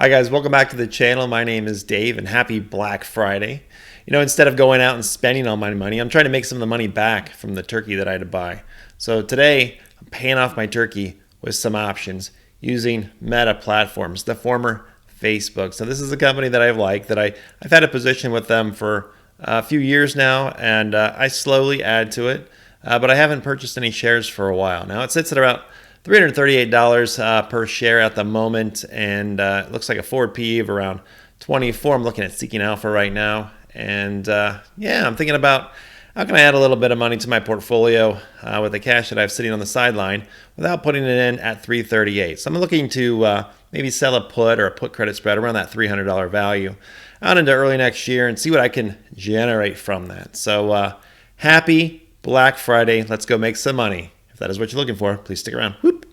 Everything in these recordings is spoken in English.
Hi guys, welcome back to the channel. My name is Dave and happy Black Friday. You know, instead of going out and spending all my money, I'm trying to make some of the money back from the turkey that I had to buy. So today, I'm paying off my turkey with some options using Meta platforms, the former Facebook. So this is a company that I've liked, that I've had a position with them for a few years now, and I slowly add to it, but I haven't purchased any shares for a while. Now it sits at about $338 per share at the moment, and it looks like a forward PE of around 24. I'm looking at Seeking Alpha right now, and yeah, I'm thinking about how can I add a little bit of money to my portfolio with the cash that I have sitting on the sideline without putting it in at 338. So I'm looking to maybe sell a put or a put credit spread around that $300 value out into early next year and see what I can generate from that. So happy Black Friday. Let's go make some money. If that is what you're looking for, please stick around. Whoop.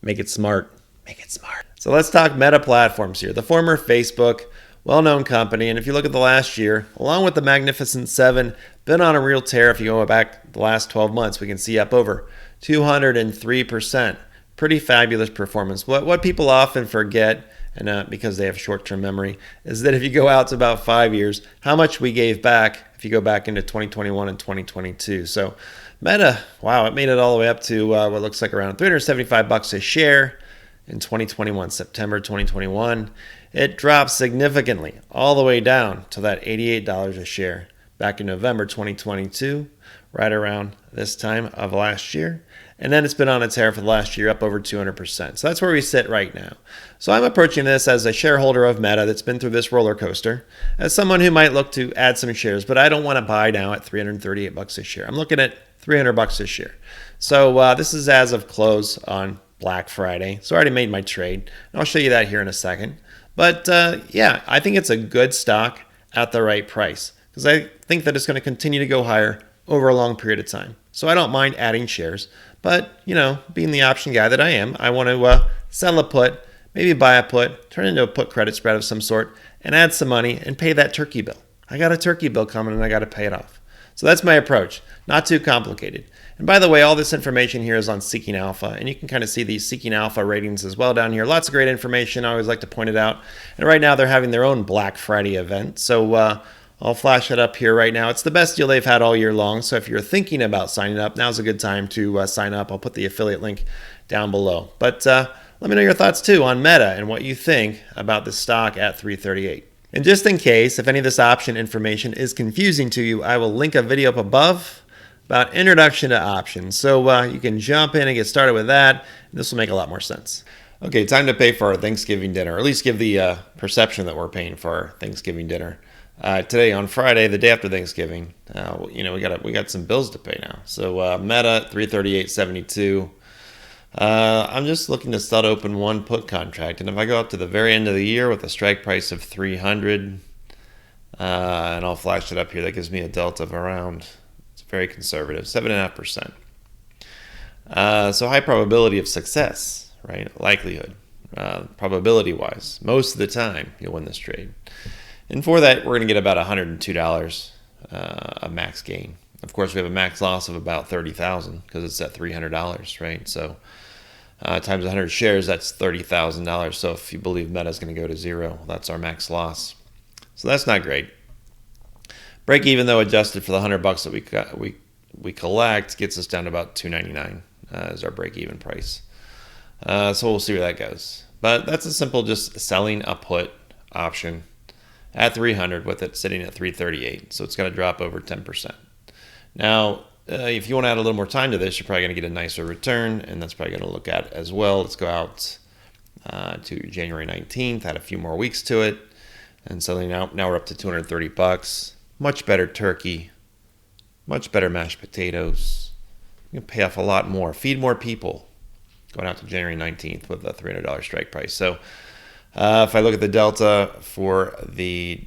Make it smart. Make it smart. So let's talk Meta platforms here. The former Facebook, well-known company, and if you look at the last year, along with the Magnificent Seven, been on a real tear. If you go back the last 12 months, we can see up over 203%. Pretty fabulous performance. What people often forget, and because they have short-term memory, is that if you go out to about 5 years, how much we gave back if you go back into 2021 and 2022. So Meta, wow, it made it all the way up to what looks like around $375 a share in 2021, September 2021. It dropped significantly all the way down to that $88 a share back in November 2022, right around this time of last year. And then it's been on a tear for the last year, up over 200%. So that's where we sit right now. So I'm approaching this as a shareholder of Meta that's been through this roller coaster, as someone who might look to add some shares, but I don't want to buy now at $338 a share. I'm looking at $300 a share. So this is as of close on Black Friday. So I already made my trade. And I'll show you that here in a second. But yeah, I think it's a good stock at the right price because I think that it's going to continue to go higher over a long period of time. So I don't mind adding shares. But, you know, being the option guy that I am, I want to sell a put, maybe buy a put, turn it into a put credit spread of some sort, and add some money and pay that turkey bill. I got a turkey bill coming and I got to pay it off. So that's my approach. Not too complicated. And by the way, all this information here is on Seeking Alpha, and you can kind of see these Seeking Alpha ratings as well down here. Lots of great information. I always like to point it out. And right now they're having their own Black Friday event. So I'll flash it up here right now. It's the best deal they've had all year long. So if you're thinking about signing up, now's a good time to sign up. I'll put the affiliate link down below. But let me know your thoughts too on Meta and what you think about the stock at 338. And just in case, if any of this option information is confusing to you, I will link a video up above about introduction to options. So you can jump in and get started with that. And this will make a lot more sense. Okay, time to pay for our Thanksgiving dinner, or at least give the perception that we're paying for our Thanksgiving dinner. Today on Friday, the day after Thanksgiving, you know, we got some bills to pay now. So Meta 338.72. I'm just looking to sell to open one put contract, and if I go up to the very end of the year with a strike price of 300, and I'll flash it up here, that gives me a delta of around, it's very conservative, 7.5%. So high probability of success, right? Likelihood, probability-wise, most of the time you'll win this trade. And for that, we're going to get about $102 of max gain. Of course, we have a max loss of about $30,000 because it's at $300, right? So times 100 shares, that's $30,000. So if you believe Meta is going to go to zero, that's our max loss. So that's not great. Break even, though, adjusted for the $100 that we collect, gets us down to about $299 is our break even price. So we'll see where that goes. But that's a simple just selling a put option at 300 with it sitting at 338. So it's going to drop over 10%. Now, if you want to add a little more time to this, you're probably going to get a nicer return, and that's probably going to look at as well. Let's go out to January 19th, add a few more weeks to it. And so now we're up to $230. Much better turkey, much better mashed potatoes. You can pay off a lot more, feed more people going out to January 19th with a $300 strike price. So if I look at the delta for the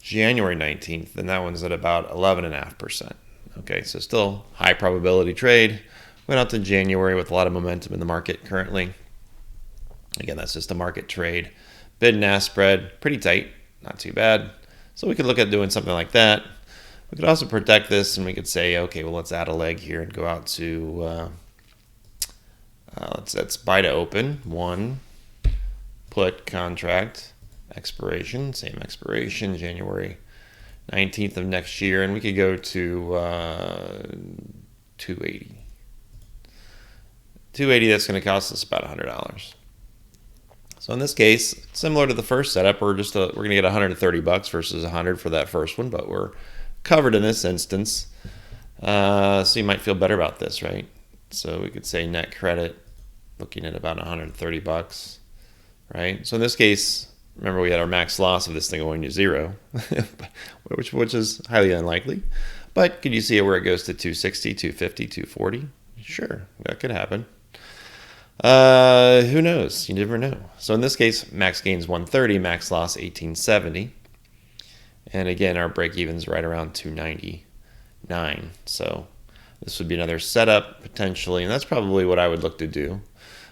January 19th, then that one's at about 11.5%. Okay, so still high probability trade. Went out to January with a lot of momentum in the market currently. Again, that's just a market trade. Bid and ask spread, pretty tight, not too bad. So we could look at doing something like that. We could also protect this, and we could say, okay, well, let's add a leg here and go out to That's buy to open, 1 put contract, expiration, same expiration, January 19th of next year, and we could go to 280. 280, that's going to cost us about $100. So in this case, similar to the first setup, we're going to get $130 versus $100 for that first one, but we're covered in this instance. So you might feel better about this, right? So we could say net credit, looking at about $130, right? So in this case, remember we had our max loss of this thing going to 0, which is highly unlikely. But could you see it where it goes to 260, 250, 240? Sure, that could happen. Who knows? You never know. So in this case, max gains 130, max loss 1870. And again, our break even's right around 299. So this would be another setup potentially, and that's probably what I would look to do.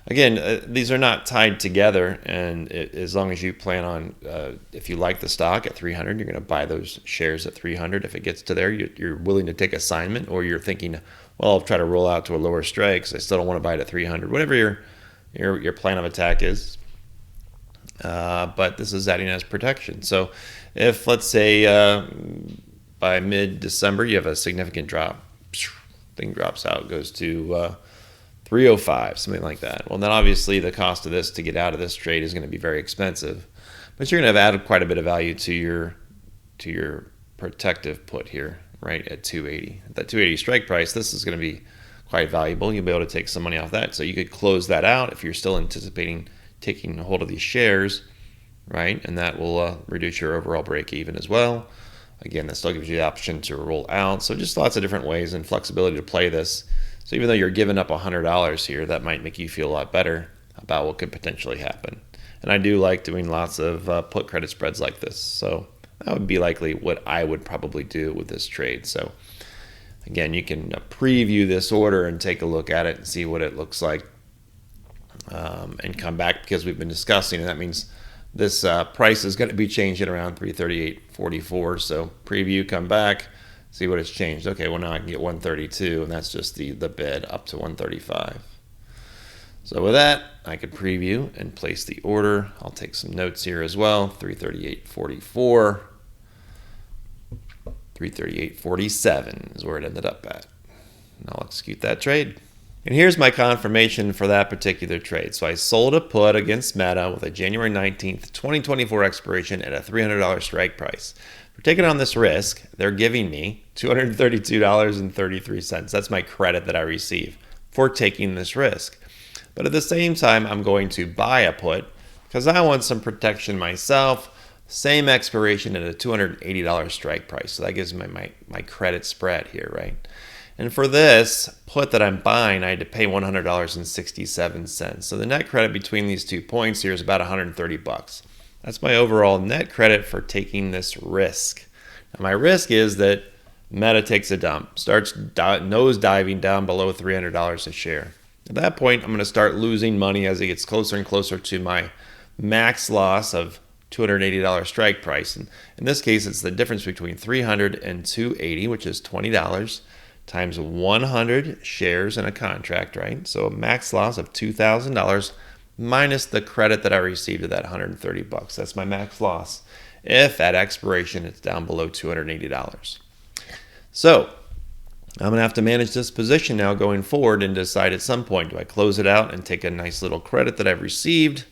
Again, these are not tied together, and as long as you plan on, if you like the stock at 300, you're going to buy those shares at 300. If it gets to there, you're willing to take assignment, or you're thinking, well, I'll try to roll out to a lower strike because I still don't want to buy it at 300. Whatever your plan of attack is. But this is adding as protection. So if, let's say, by mid-December, you have a significant drop, thing drops out, goes to 305, something like that. Well, then obviously the cost of this to get out of this trade is going to be very expensive, but you're going to have added quite a bit of value to your protective put here, right at 280. At that 280 strike price, this is going to be quite valuable. You'll be able to take some money off that, so you could close that out if you're still anticipating taking hold of these shares, right? And that will reduce your overall break even as well. Again, that still gives you the option to roll out. So just lots of different ways and flexibility to play this. So even though you're giving up $100 here, that might make you feel a lot better about what could potentially happen. And I do like doing lots of put credit spreads like this. So that would be likely what I would probably do with this trade. So again, you can preview this order and take a look at it and see what it looks like, and come back, because we've been discussing, and that means this price is going to be changing around 338.44. So preview, come back, see what it's changed. Okay, well now I can get 132, and that's just the bid up to 135. So with that, I could preview and place the order. I'll take some notes here as well. 338.44, 338.47 is where it ended up at. And I'll execute that trade. And here's my confirmation for that particular trade. So I sold a put against Meta with a January 19th, 2024 expiration at a $300 strike price. For taking on this risk, they're giving me $232.33. That's my credit that I receive for taking this risk. But at the same time, I'm going to buy a put because I want some protection myself. Same expiration at a $280 strike price. So that gives me my credit spread here, right? And for this put that I'm buying, I had to pay $100.67. So the net credit between these 2 points here is about $130. That's my overall net credit for taking this risk. Now my risk is that Meta takes a dump, starts nose diving down below $300 a share. At that point, I'm going to start losing money as it gets closer and closer to my max loss of $280 strike price. And in this case, it's the difference between 300 and 280, which is $20 times 100 shares in a contract, right? So a max loss of $2,000 minus the credit that I received of that $130. That's my max loss if at expiration it's down below $280. So I'm going to have to manage this position now going forward and decide at some point, do I close it out and take a nice little credit that I've received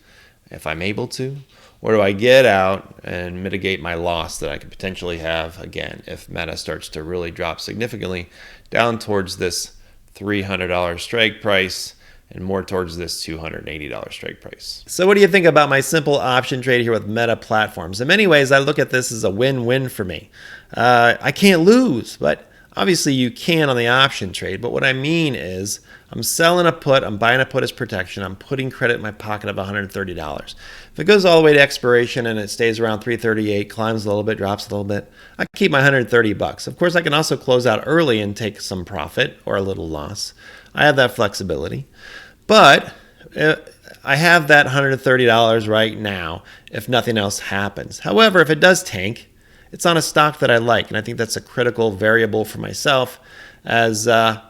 if I'm able to? Or do I get out and mitigate my loss that I could potentially have, again, if Meta starts to really drop significantly down towards this $300 strike price and more towards this $280 strike price. So what do you think about my simple option trade here with Meta Platforms? In many ways, I look at this as a win-win for me. I can't lose, but obviously you can on the option trade. But what I mean is I'm selling a put, I'm buying a put as protection, I'm putting credit in my pocket of $130. If it goes all the way to expiration and it stays around 338, climbs a little bit, drops a little bit, I keep my $130. Of course, I can also close out early and take some profit or a little loss. I have that flexibility. But I have that $130 right now if nothing else happens. However, if it does tank, it's on a stock that I like, and I think that's a critical variable for myself as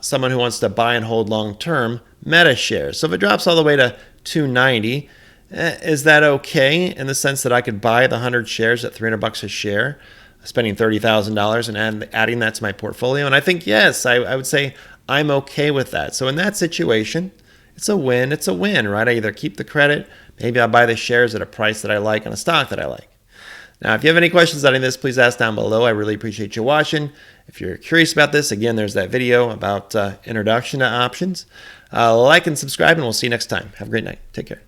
someone who wants to buy and hold long term, Meta shares. So if it drops all the way to 290, is that okay in the sense that I could buy the 100 shares at $300 a share, spending $30,000 and adding that to my portfolio? And I think, yes, I would say I'm okay with that. So in that situation, it's a win. It's a win, right? I either keep the credit, maybe I buy the shares at a price that I like on a stock that I like. Now, if you have any questions on this, please ask down below. I really appreciate you watching. If you're curious about this, again, there's that video about introduction to options. Like and subscribe, and we'll see you next time. Have a great night. Take care.